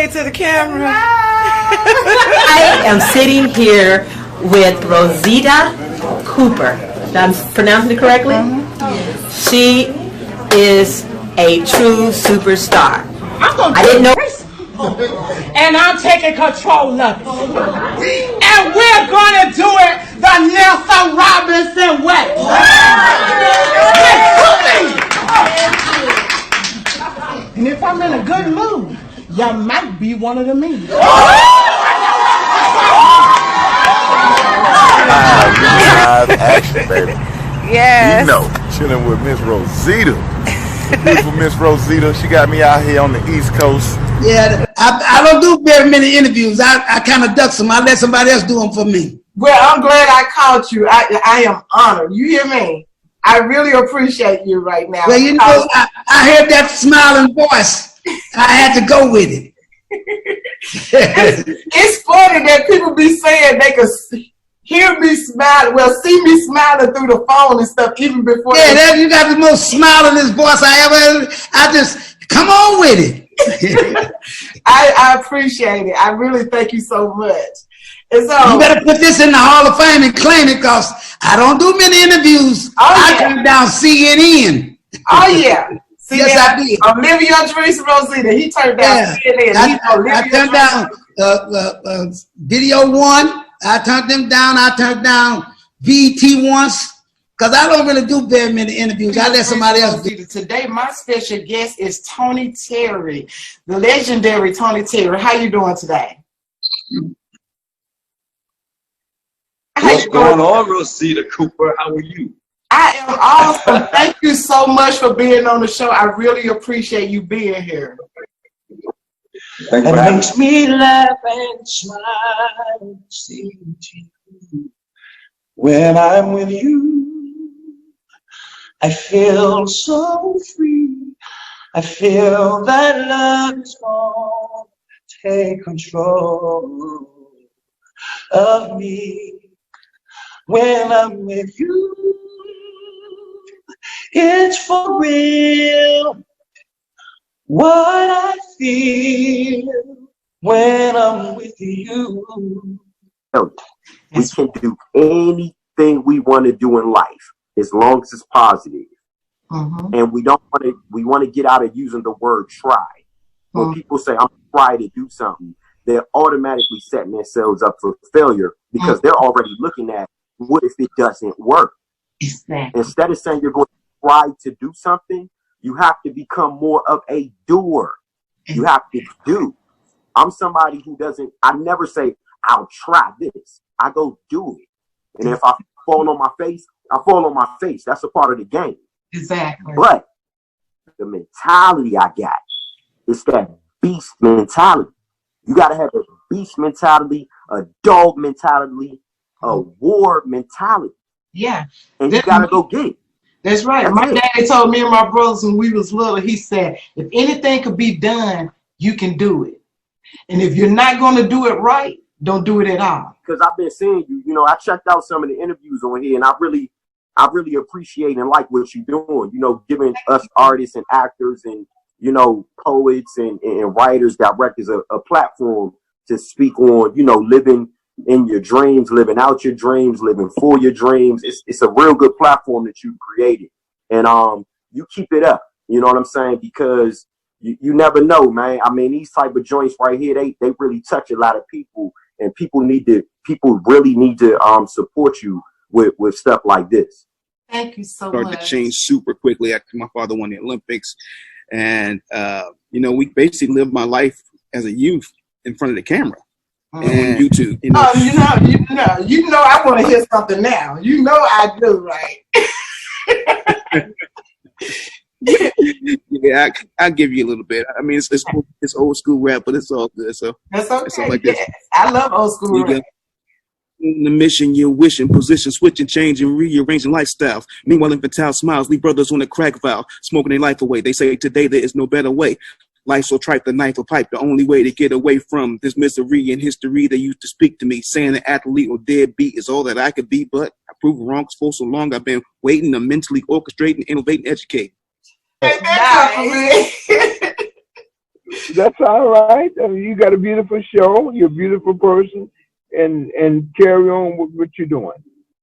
wave to the camera. I am sitting here with Rosita Cooper. I'm pronouncing it correctly? She is a true superstar. I didn't know. And I'm taking control of it. And we're going to do it the Nelson Robinson way. And if I'm in a good mood, you might be one of the me. Live action, baby. Yes. You know, chilling with Miss Rosita. Beautiful Miss Rosita. She got me out here on the East Coast. Yeah, I don't do very many interviews. I kind of duck them. I let somebody else do them for me. Well, I'm glad I caught you. I am honored. You hear me? I really appreciate you right now. Well, you know, I heard that smiling voice. I had to go with it. It's funny that people be saying they could hear me smiling, well, see me smiling through the phone and stuff even before. Yeah, you got the most smilingest voice I ever. I just come on with it. I appreciate it. I really thank you so much. And so you better put this in the Hall of Fame and claim it, because I don't do many interviews. I turn down CNN. Oh yeah. See, yes, I did. Olivia Teresa Rosita, he turned down CNN. I turned down Video One. I turned them down. I turned down VT once, because I don't really do very many interviews. I let somebody else do it. Today, my special guest is Tony Terry, the legendary Tony Terry. How you doing today? What's going on, Rosita Cooper? How are you? I am awesome. Thank you so much for being on the show. I really appreciate you being here. It makes me laugh and smile, seeing you. When I'm with you, I feel so free. I feel that love is gonna take control of me. When I'm with you, it's for real. What I feel when I'm with you. We can do anything we want to do in life as long as it's positive. And we don't want to. We want to get out of using the word try. When people say I'm trying to do something, they're automatically setting themselves up for failure, because they're already looking at what if it doesn't work. Exactly. Instead of saying you're going to try to do something, you have to become more of a doer. You have to do. I'm somebody who doesn't, I never say, I'll try this. I go do it. And if I fall on my face, I fall on my face. That's a part of the game. Exactly. But the mentality I got is that beast mentality. You got to have a beast mentality, a dog mentality, a war mentality. Yeah. And you got to go get it. That's right. That's my it. daddy told me and my brothers when we was little, he said, if anything could be done, you can do it. And if you're not going to do it right, don't do it at all. Because I've been seeing you, you know, I checked out some of the interviews on here, and I really appreciate and like what you're doing, you know, giving us artists and actors and, you know, poets and writers, directors a platform to speak on, you know, living in your dreams, living out your dreams, living for your dreams. It's a real good platform that you created. And you keep it up, you know what I'm saying? Because you never know, man. I mean, these type of joints right here, they really touch a lot of people, and people really need to support you with stuff like this. Thank you so much. Started to change super quickly after my father won the Olympics. And, you know, we basically lived my life as a youth in front of the camera and YouTube. You know? You know, I want to hear something now. You know I do, right? Yeah, I'll give you a little bit. I mean, it's old school rap, but it's all good. So that's okay. It's like yes. I love old school rap. The mission, you're wishing, position, switching, changing, rearranging lifestyles. Meanwhile, infantile smiles leave brothers on the crack valve, smoking their life away. They say today there is no better way. Life so trite, the knife or pipe, the only way to get away from this misery and history. They used to speak to me, saying an athlete or deadbeat is all that I could be, but I proved wrong because for so long I've been waiting to mentally orchestrate and innovate and educate. That's all right. I mean, you got a beautiful show. You're a beautiful person, and carry on with what you're doing.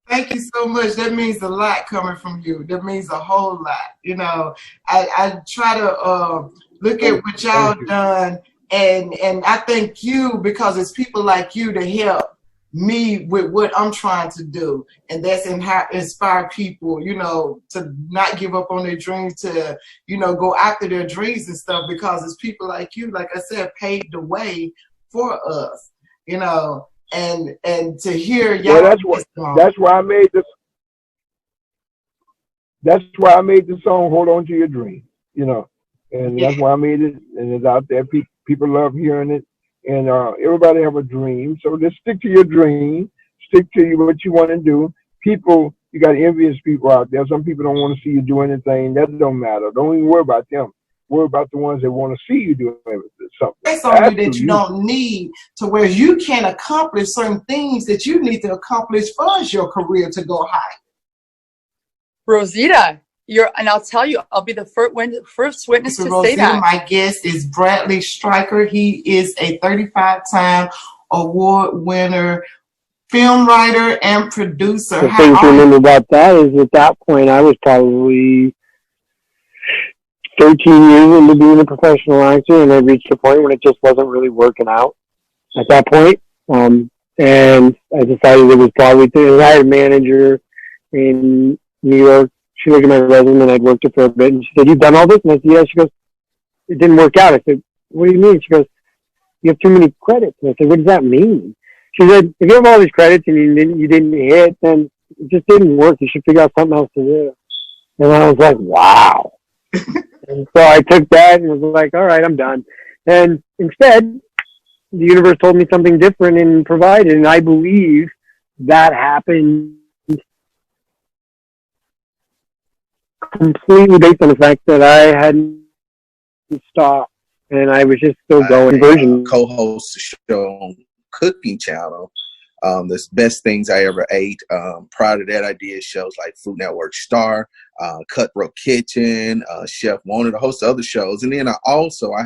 Thank you so much. That means a lot coming from you. That means a whole lot. You know, I try to look at what y'all done, and I thank you because it's people like you to help me with what I'm trying to do, and that's inspire people, you know, to not give up on their dreams, to, you know, go after their dreams and stuff, because it's people like you, like I said, paved the way for us, you know, and to hear y'all. Well, that's why I made this. That's why I made the song "Hold On to Your Dream," you know, and that's why I made it, and it's out there. People love hearing it. And everybody have a dream, so just stick to your dream. Stick to what you want to do. People, you got envious people out there. Some people don't want to see you do anything. That don't matter. Don't even worry about them. Worry about the ones that want to see you do something. That's something that you don't need, to where you can accomplish certain things that you need to accomplish for your career to go high. Rosita, and I'll tell you, I'll be the first witness to say that. My guest is Bradley STRYKER. He is a 35-time award winner, film writer, and producer. The thing to remember about that is, at that point, I was probably 13 years into being a professional actor, and I reached a point when it just wasn't really working out at that point. And I decided it was probably, I had a manager in New York. She looked at my resume, and I'd worked it for a bit, and she said, "You've done all this?" And I said, "Yeah." She goes, "It didn't work out." I said, "What do you mean?" She goes, "You have too many credits." And I said, "What does that mean?" She said, "If you have all these credits and you didn't hit, then it just didn't work. You should figure out something else to do." And I was like, wow. And so I took that and was like, all right, I'm done. And instead, the universe told me something different and provided, and I believe that happened completely based on the fact that I hadn't stopped and I was just still going. Version co-host the show on Cooking Channel. The best things I ever ate. Prior to that, I did shows like Food Network Star, Cutthroat Kitchen, Chef Wanted, a host of other shows, and then I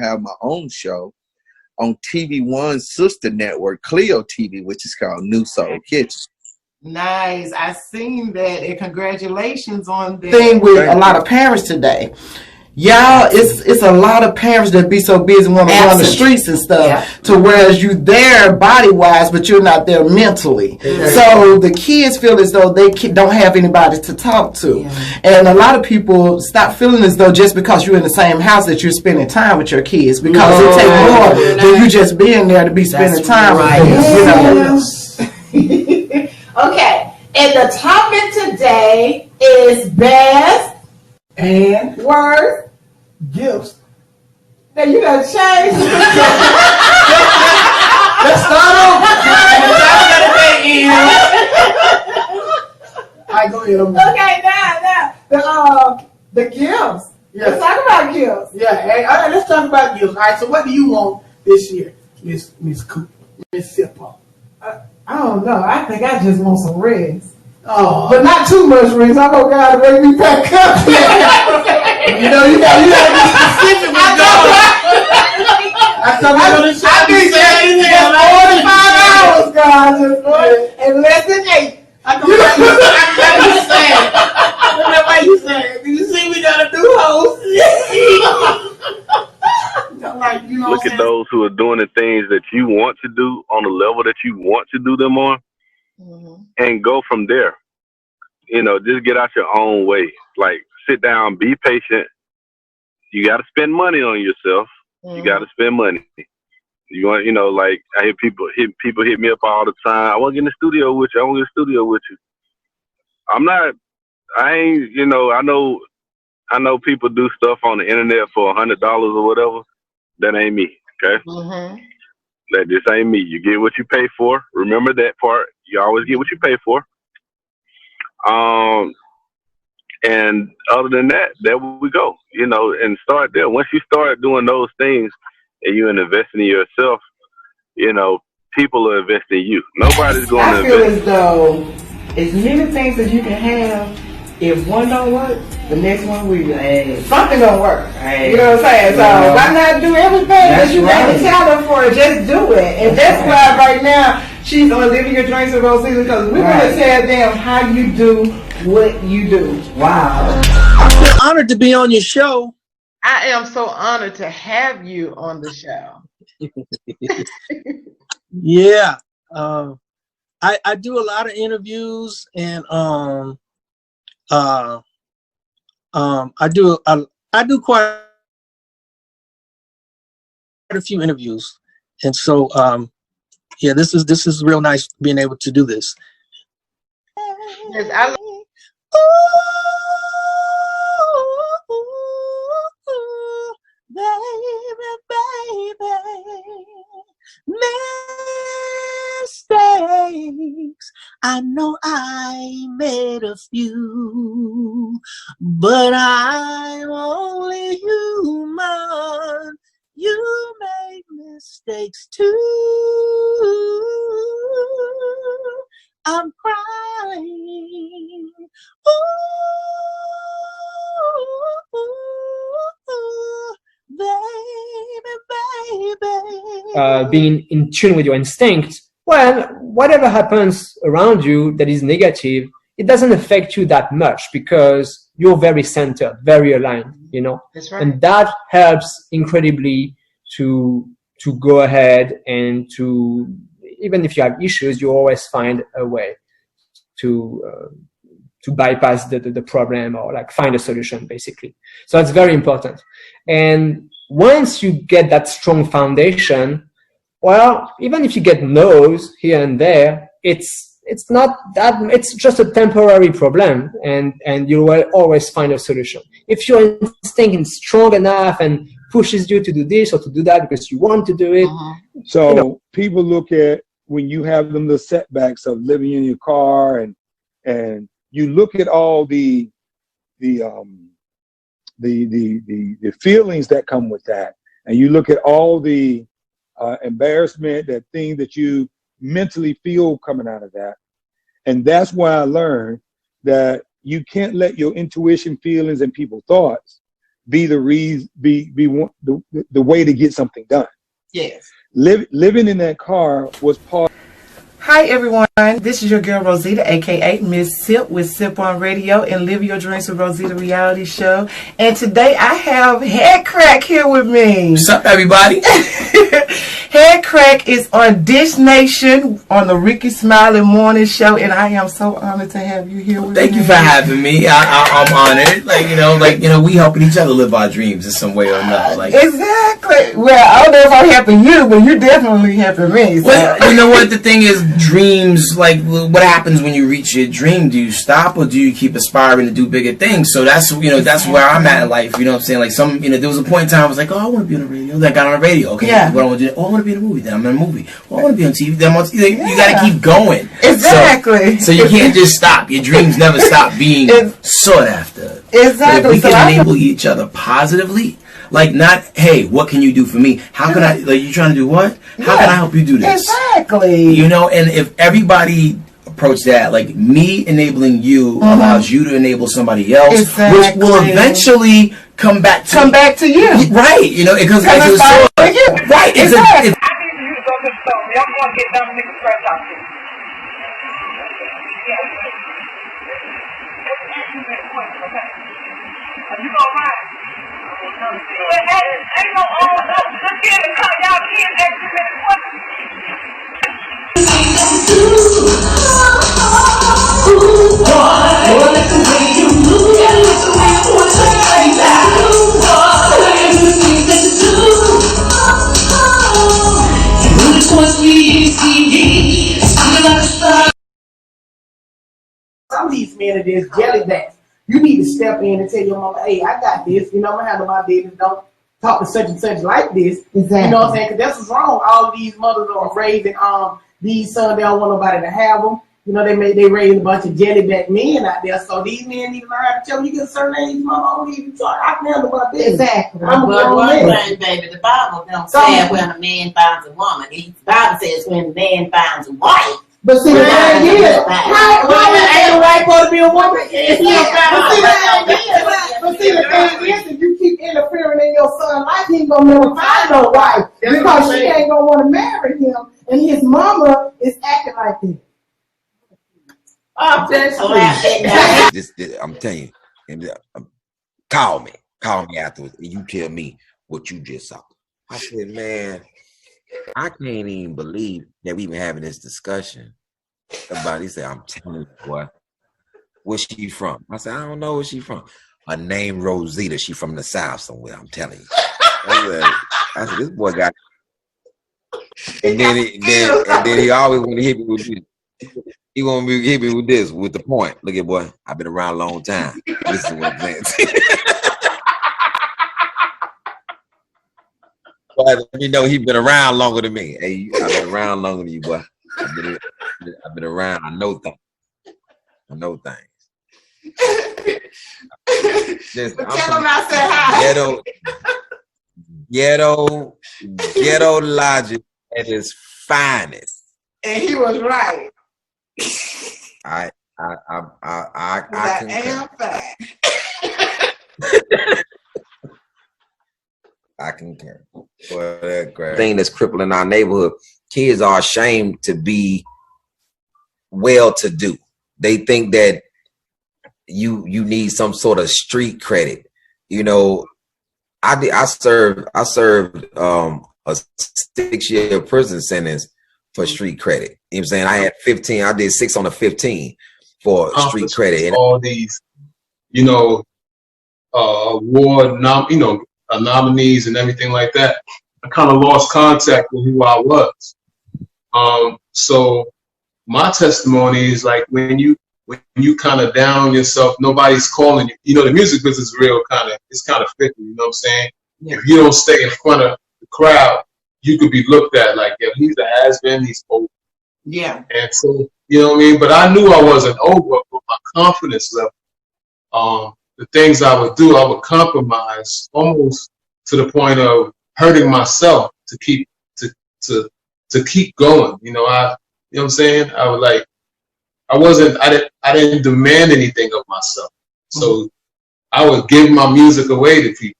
have my own show on TV One's sister network, Cleo TV, which is called New Soul Kitchen. Nice. I seen that, and congratulations on the thing with a lot of parents today. Y'all, it's a lot of parents that be so busy want to run the streets and stuff, to whereas you there body wise, but you're not there mentally. So the kids feel as though they don't have anybody to talk to, and a lot of people stop feeling as though just because you're in the same house that you're spending time with your kids, because it takes more than you just being there to be spending time with them. You know. Okay, and the topic today is best and worst gifts. Now you gotta change. Let's start over. I go ahead. Okay, now the gifts. Yeah. Let's talk about gifts. Yeah, all right, let's talk about gifts. All right, so what do you want this year, Miss Cooper, Miss SSIPP? I don't know. I think I just want some rings. Oh, but not too much rings. I want God to make me pack up. You know, you gotta be specific with God. I be saying 45 hours, God, and less than 8. I gotta be saying. That's why you saying. You see, we gotta do hosts. Like, you know, look at those who are doing the things that you want to do on the level that you want to do them on, and go from there. You know, just get out your own way. Like, sit down, be patient. You got to spend money on yourself. You got to spend money. You want, you know, like I hear people hit me up all the time. I want to get in the studio with you. I want to get in the studio with you. I ain't, you know, I know people do stuff on the internet for $100 or whatever. That ain't me, okay? That just ain't me. You get what you pay for. Remember that part. You always get what you pay for. And other than that, there we go. You know, and start there. Once you start doing those things and you're investing in yourself, you know, people are investing in you. Nobody's going to invest. I feel as though as many things as you can have, if one don't work, the next one will. Hey. Something gonna work. Hey. You know what I'm saying? So why not do everything that you got the talent for? Just do it. And that's why right now she's on Living Your Dreams with Rosita, because we're gonna tell them how you do what you do. Wow. I'm honored to be on your show. I am so honored to have you on the show. Yeah. I do a lot of interviews, and I do quite a few interviews, and so yeah, this is real nice being able to do this. Yes, I Mistakes, I know I made a few, but I'm only human. You make mistakes too. I'm crying. Ooh, baby. Being in tune with your instinct, well, whatever happens around you that is negative, it doesn't affect you that much because you're very centered, very aligned, you know. That's right. And that helps incredibly to go ahead and to, even if you have issues, you always find a way to bypass the problem, or like find a solution, basically. So it's very important. And once you get that strong foundation, well, even if you get no's here and there, it's not that, it's just a temporary problem, and you will always find a solution. If your instinct is strong enough and pushes you to do this or to do that because you want to do it. So you know, people look at when you have them the setbacks of living in your car, and you look at all the feelings that come with that, and you look at all the embarrassment, that thing that you mentally feel coming out of that. And that's why I learned that you can't let your intuition, feelings, and people's thoughts be the reason, the way to get something done. Yes. Living in that car was part. Hi everyone, this is your girl Rosita, aka Miss SIPP with SIPP on Radio and Live Your Dreams with Rosita reality show. And today I have Head Crack here with me. What's up, everybody? Head Crack is on Dish Nation on the Ricky Smiley Morning Show, and I am so honored to have you here with me. Thank you for having me. I'm honored. Like we helping each other live our dreams in some way or another. Like exactly. Well, I don't know if I'm helping you, but you're definitely helping me. So. Well, you know what the thing is. Dreams, like what happens when you reach your dream? Do you stop or do you keep aspiring to do bigger things? So that's that's where I'm at in life. You know what I'm saying? Like there was a point in time I was like, oh, I want to be on the radio. Then I got on the radio. Okay, what I want to do? Oh, I want to be in a movie. Then I'm in a movie. Oh, I want to be on TV. Then I'm on TV. You got to keep going. Exactly. So you can't just stop. Your dreams never stop being sought after. Exactly. But if we can enable each other positively. Like not, hey, what can you do for me? How can I, like you trying to do what? How can I help you do this? Exactly. You know, and if everybody approach that, like me enabling you allows you to enable somebody else, which will eventually come back to you. Right. You know, it comes back to the soul. Right. Exactly. Some of these men are just jelly backs. You need to step in and tell your mama, hey, I got this. You know, I'm going to handle my business. Don't talk to such and such like this. Exactly. You know what I'm saying? Because that's what's wrong. All these mothers are raising these sons. They don't want nobody to have them. You know, they raising a bunch of jellyback men out there. So these men need to learn how to tell you get a certain age, mama, I don't even talk. I can handle my business. Exactly. I'm a grown man. Baby, the Bible don't say when a man finds a woman. The Bible says when a man finds a wife. But see, the thing is, how ain't a white boy to be a woman? But see, the thing is, if you keep interfering in your son's life, he ain't gonna never find no wife because she ain't gonna want to marry him, and his mama is acting like this. I'm telling you, call me afterwards, and you tell me what you just saw. I said, man, I can't even believe that we been having this discussion about. He said, I'm telling you, boy, where's she from? I said, I don't know where she from. Her name Rosita. She from the South somewhere. I'm telling you. I said, this boy got. And then he always want to hit me with this. He want to hit me with this, with the point. Look at boy, I've been around a long time. This is what I'm saying. Boy, let me know he been around longer than me. Hey, I've been around longer than you, boy. I've been around. I know things. Listen, Tell him I said hi. Ghetto logic at its finest. And he was right. I am fine. I concur. Thing that's crippling our neighborhood. Kids are ashamed to be well-to-do. They think that you need some sort of street credit. You know, I served a 6-year prison sentence for street credit. You know what I'm saying? I had 15. I did 6 on the 15 for street credit. And all these, you know, award nominees and everything like that. I kind of lost contact with who I was. So my testimony is like when you kind of down yourself, nobody's calling you. You know, the music business is real it's kind of fickle. You know what I'm saying? Yeah. If you don't stay in front of the crowd, you could be looked at like, yeah, he's a has-been, he's old. Yeah. And so, you know what I mean? But I knew I wasn't over, but my confidence level, the things I would do, I would compromise almost to the point of hurting myself to keep going. You know what I'm saying? I would like, I didn't demand anything of myself. So I would give my music away to people.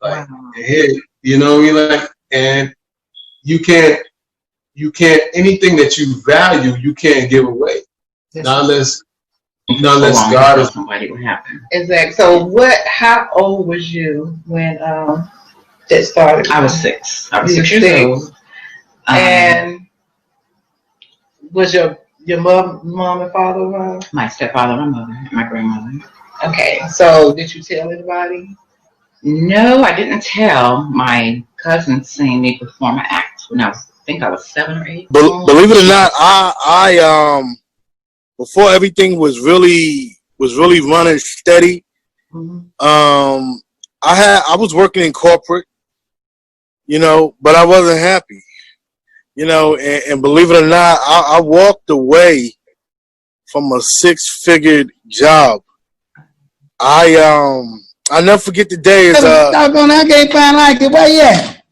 Like, hey, you know what I mean? Like, and you can't, anything that you value, you can't give away. Not unless God is somebody what happened. Exactly. So how old was you when it started? I was 6. I was 6 years old. And was your mom and father around? My stepfather, my mother, and my grandmother. Okay. So did you tell anybody? No, I didn't tell. My cousin seen me perform an act when I think I was 7 or 8. Believe it or not, I before everything was really running steady, I was working in corporate, you know, but I wasn't happy, you know, and believe it or not, I walked away from a 6-figure job. I never forget the day is I can't find like it. Where you at?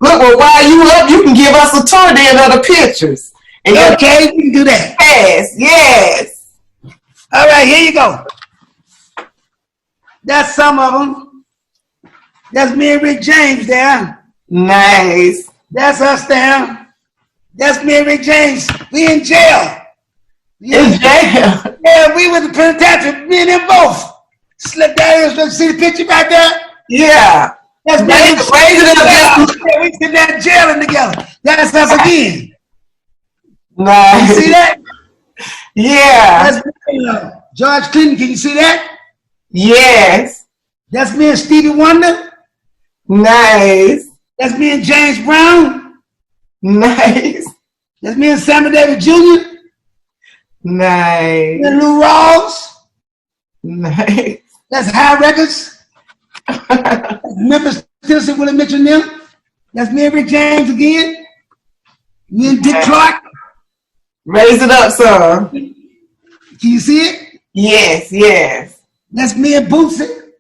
Look, well, while you up, you can give us a tour then of the pictures. And okay, we can do that. Yes. All right, here you go. That's some of them. That's me and Rick James there. Nice. That's us there. That's me and Rick James. We in jail. In jail? Yeah, we with the penitentiary. Me and them both. Slip down here. See the picture back there? Yeah. That's me. We sit there jailing together. That's us again. Nice. You see that? Yeah. That's me, George Clinton. Can you see that? Yes. That's me and Stevie Wonder. Nice. That's me and James Brown. Nice. That's me and Sammy Davis Jr. Nice. And Lou Rawls. Nice. That's High Records. Memphis, Tennessee, Willie Mitchell and them. That's me and Rick James again. Me and Dick Clark. Raise it up, son. Can you see it? Yes, yes. That's me and Bootsy.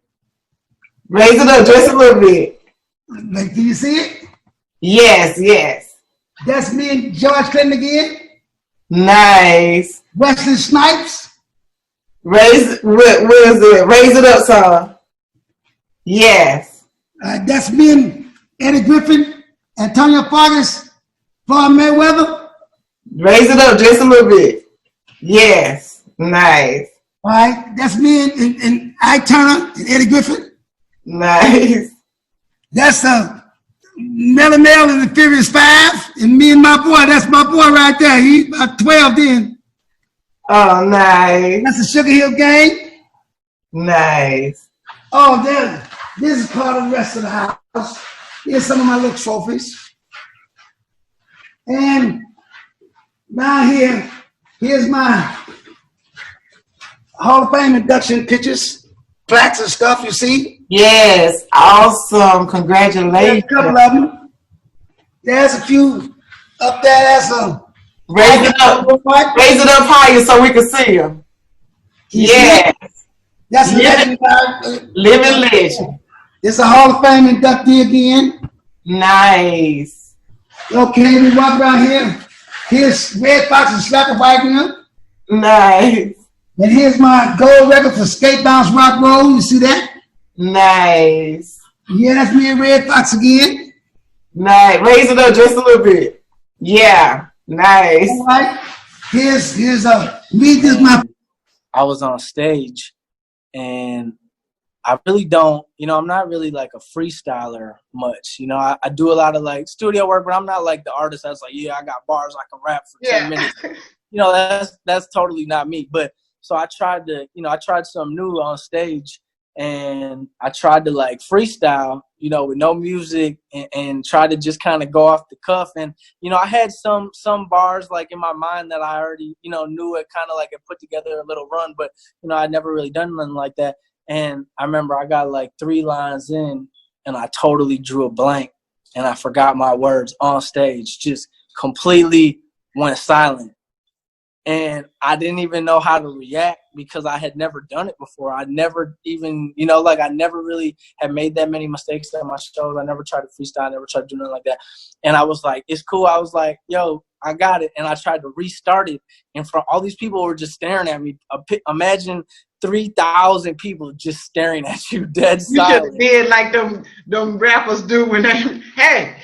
Raise it up just a little bit. Like, can you see it? Yes, yes. That's me and George Clinton again. Nice. Wesley Snipes. What is it? Raise It Up song. Yes. That's me and Eddie Griffin, Antonio Fargas, Floyd Mayweather. Raise it up just a little bit. Yes. Nice. All right. That's me and Ike Turner and Eddie Griffin. Nice. That's Melly Mel and the Furious Five, and me and my boy. That's my boy right there. He's about 12 then. Oh, nice. That's the Sugar Hill Gang. Nice. Oh, this is part of the rest of the house. Here's some of my little trophies. And now here's my Hall of Fame induction pictures, plaques and stuff, you see? Yes, awesome. Congratulations. There's a couple of them. There's a few up there. That's raise it up. Raise it up higher so we can see them. Yes. That's a living legend. It's a Hall of Fame inductee again. Nice. Okay, we walk around here. Here's Red Fox and Slacker Viking. Nice. And here's my gold record for Skate Bounce Rock Roll. You see that? Nice. Yeah, that's me and Red Fox again. Nice. Raise it up just a little bit. Yeah. Nice. All right. Here's me. This my. I was on stage, and I really don't, I'm not really like a freestyler much. I do a lot of like studio work, but I'm not like the artist that's like, yeah, I got bars, I can rap for 10 minutes. That's totally not me. But so I tried to, I tried something new on stage, and I tried to like freestyle, with no music and try to just kind of go off the cuff. And, I had some bars like in my mind that I already, knew it, kind of like it put together a little run, but, I'd never really done nothing like that. And I remember I got like 3 lines in and I totally drew a blank and I forgot my words on stage, just completely went silent. And I didn't even know how to react because I had never done it before. I never even, I never really had made that many mistakes at my shows. I never tried to freestyle. I never tried to do nothing like that. And I was like, it's cool. I was like, yo, I got it. And I tried to restart it. And for all these people were just staring at me. Imagine 3,000 people just staring at you dead silent. You just did like them rappers do when they, hey.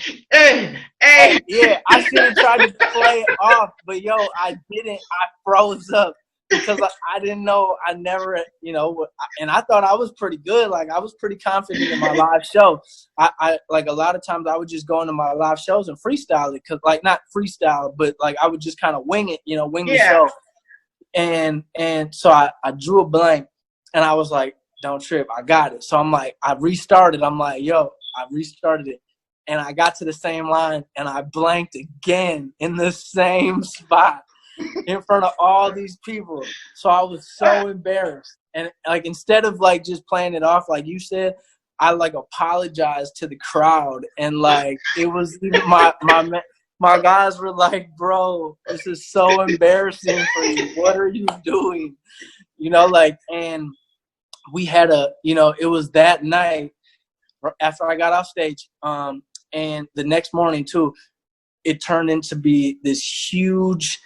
Yeah, I should have tried to play it off, but yo, I didn't. I froze up because I didn't know. I never, and I thought I was pretty good. Like I was pretty confident in my live show. I like a lot of times I would just go into my live shows and freestyle it, cause like not freestyle, but like I would just kind of wing it, wing the show. And so I drew a blank and I was like, don't trip, I got it. So I'm like, I restarted. I'm like, yo, I restarted it. And I got to the same line and I blanked again in the same spot in front of all these people. So I was so embarrassed. And like, instead of like just playing it off, like you said, I like apologized to the crowd. And like, it was even my guys were like, bro, this is so embarrassing for you. What are you doing? And we had it was that night after I got off stage. And the next morning too, it turned into be this huge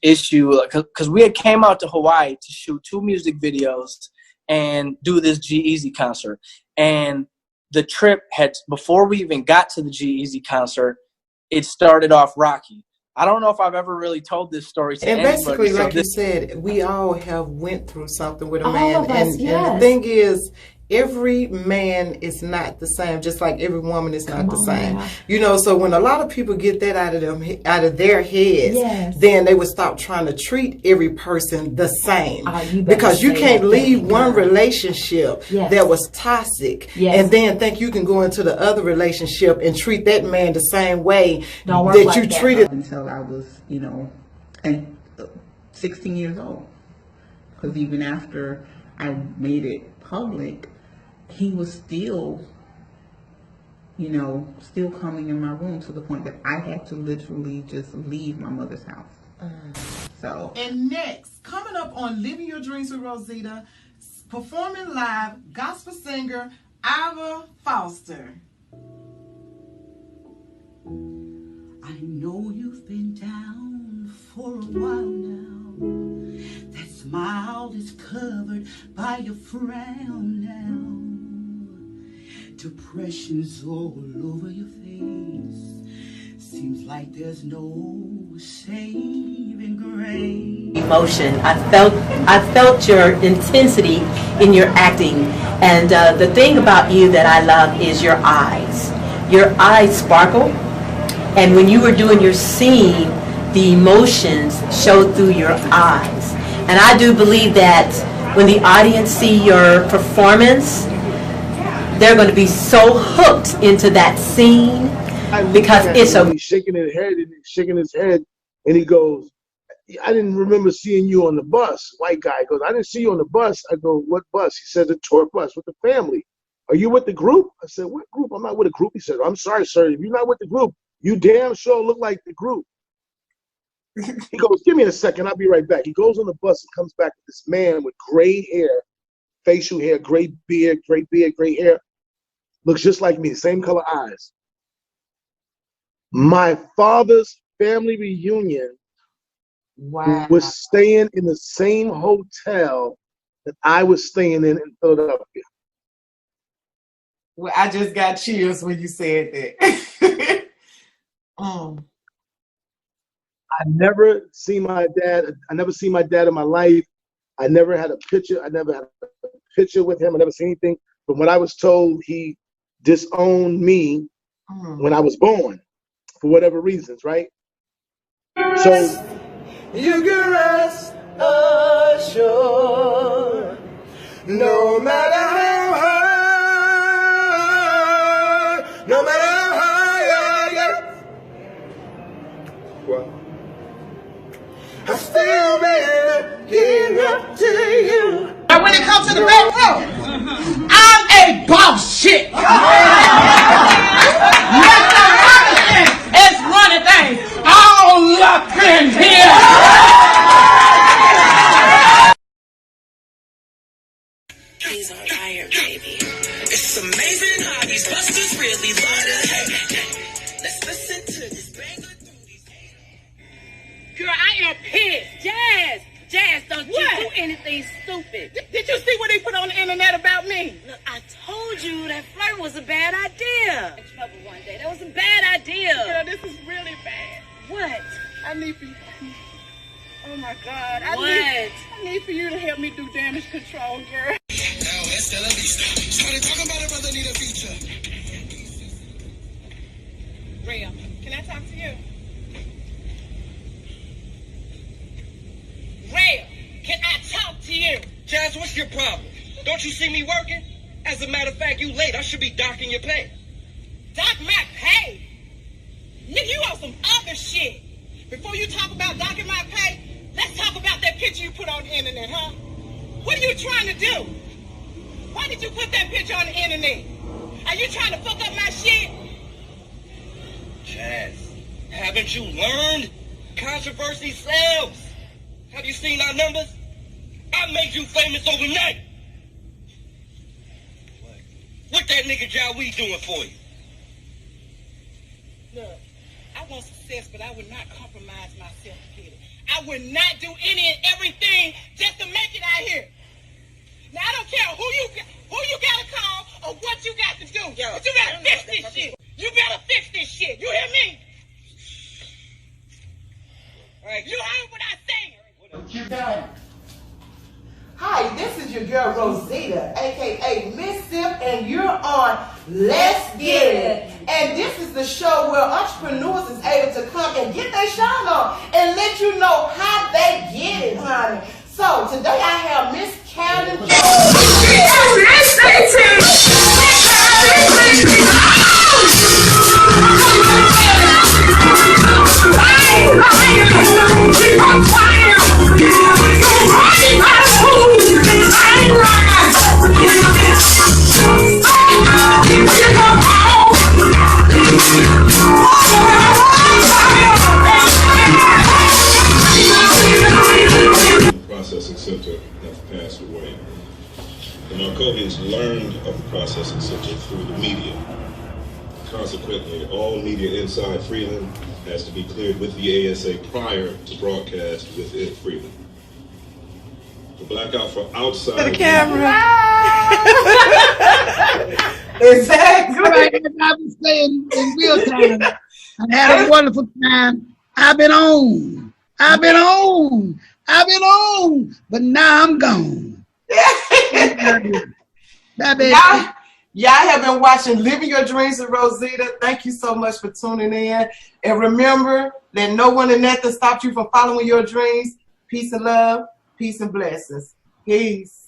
issue. Cause we had came out to Hawaii to shoot 2 music videos and do this G-Eazy concert. And the trip before we even got to the G-Eazy concert, it started off rocky. I don't know if I've ever really told this story to anybody. And basically, like you said, we all have went through something with a man. And the thing is, every man is not the same, just like every woman is not the same. So when a lot of people get that out of their heads, then they would stop trying to treat every person the same. Because you can't leave one relationship that was toxic and then think you can go into the other relationship and treat that man the same way that you treated. Until I was, 16 years old. Because even after I made it public, he was still, still coming in my room to the point that I had to literally just leave my mother's house. So. And next, coming up on Living Your Dreams with Rosita, performing live, gospel singer Ira Foster. I know you've been down for a while now. That smile is covered by your frown now. Depression's all over your face. Seems like there's no saving grace. Emotion. I felt your intensity in your acting, and the thing about you that I love is your eyes. Your eyes sparkle, and when you were doing your scene, the emotions showed through your eyes. And I do believe that when the audience see your performance, they're going to be so hooked into that scene because it's a... He's shaking his head, and he goes, I didn't remember seeing you on the bus. White guy goes, I didn't see you on the bus. I go, what bus? He said, the tour bus with the family. Are you with the group? I said, what group? I'm not with a group. He said, I'm sorry, sir. If you're not with the group, you damn sure look like the group. He goes, give me a second. I'll be right back. He goes on the bus and comes back with this man with gray hair, facial hair, gray beard, gray hair. Looks just like me, same color eyes. My father's family reunion was staying in the same hotel that I was staying in Philadelphia. Well, I just got chills when you said that. I never seen my dad. I never seen my dad in my life. I never had a picture. I never had a picture with him. I never seen anything. But when I was told he disowned me when I was born, for whatever reasons, right? So you can rest assured, no matter how high, no matter how high, well, I've still been looking up to you. And when it comes to the back row, I'm a boss shit. It's running things all up in here. He's on fire, baby. It's amazing how these busters really love to hate. Let's listen to this banger through these. Girl, I am pissed. Jazz, don't you do anything stupid. Did you see what he put on the internet about me? Look, I told you that flirting was a bad idea. In trouble one day. That was a bad idea. Girl, this is really bad. What? I need for you. Oh my God. I need for you to help me do damage control, girl. Started talking about a brother need a feature. Rhea, can I talk to you? Rhea, can I talk to you? Jazz, what's your problem? Don't you see me working? As a matter of fact, you late. I should be docking your pay. Dock my pay? Nigga, you on some other shit. Before you talk about docking my pay, let's talk about that picture you put on the internet, huh? What are you trying to do? Why did you put that picture on the internet? Are you trying to fuck up my shit? Jazz, haven't you learned? Controversy sells. Have you seen our numbers? I made you famous overnight. What that nigga Jawee doing for you? Look, I want success, but I would not compromise myself to get it. I would not do any and everything just to make it out here. Now, I don't care who you gotta call or what you got to do. But you gotta fix this shit. You better fix this shit. You hear me? You heard what I said. You're done. Hi, this is your girl Rosita, aka Miss SSIPP, and you're on Let's Get It. And this is the show where entrepreneurs is able to come and get their shine on and let you know how they get it, honey. So today I have Miss Karen Processing center have passed away. The Narcovians learned of the processing center through the media. Consequently, all media inside Freeland has to be cleared with the ASA prior to broadcast with it freely. The blackout for outside. To the camera. Exactly. Right, as I was saying in real time, I had a wonderful time. I've been on, but now I'm gone. Y'all have been watching Living Your Dreams with Rosita. Thank you so much for tuning in. And remember that no one and nothing stopped you from following your dreams. Peace and love, peace and blessings. Peace.